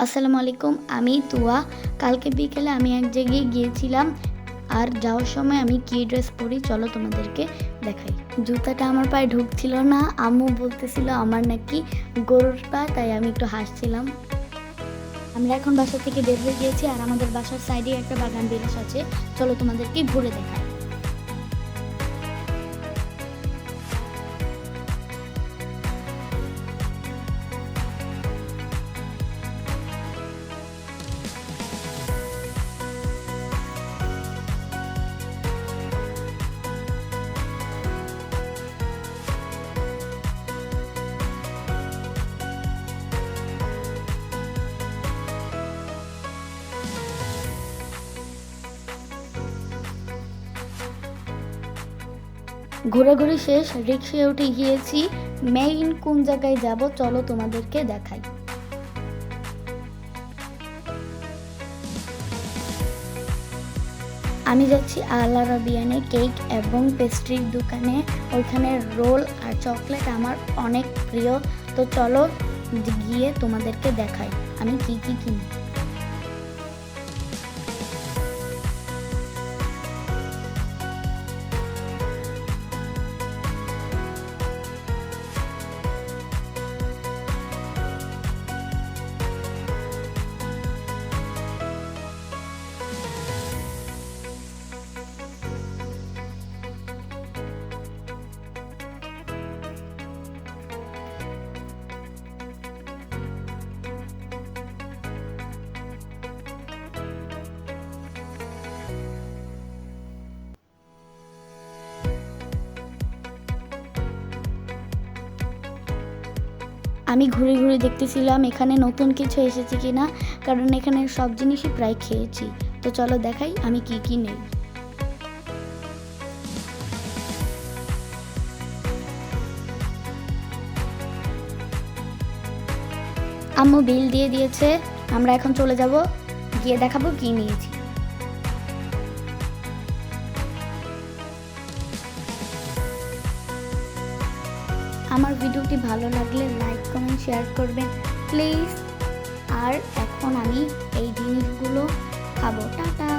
আসসালামু আলাইকুম, আমি তুয়া। কালকে বিকেলে আমি এক জায়গায় গিয়েছিলাম। আর যাওয়ার সময় আমি কি ড্রেস পরি চলো তোমাদেরকে দেখাই। জুতাটা আমার পায়ে ঢুকছিল না। আম্মু বলতেছিল আমার নাকি গরুর পা, তাই আমি একটু হাসছিলাম। আমরা এখন বাসা থেকে বের হয়ে গিয়েছি আর আমাদের বাসার সাইডে একটা বাগান বিলাস আছে। চলো তোমাদেরকে ঘুরে দেখাই। ঘোরাঘুরি শেষ, রিক্সায় উঠে গিয়েছি। মেইন কোন জায়গায় যাব চলো তোমাদেরকে দেখাই। আমি যাচ্ছি আল আরাবিয়ানে কেক এবং পেস্ট্রির দোকানে। ওইখানে রোল আর চকলেট আমার অনেক প্রিয়। তো চলো গিয়ে তোমাদেরকে দেখাই আমি কি কি কিনি। আমি ঘুরে ঘুরে দেখতেছিলাম এখানে নতুন কিছু এসেছে কিনা, কারণ এখানে সব জিনিসই প্রায় খেয়েছি। তো চলো দেখাই আমি কি কি নেই। আম্মু বিল দিয়ে দিয়েছে, আমরা এখন চলে যাব, গিয়ে দেখাবো কি নিয়েছি। আমার ভিডিওটি ভালো লাগলে লাইক কমেন্ট শেয়ার করবেন প্লিজ। আর এখন আমি এই জিনিসগুলো খাবো। টাটা।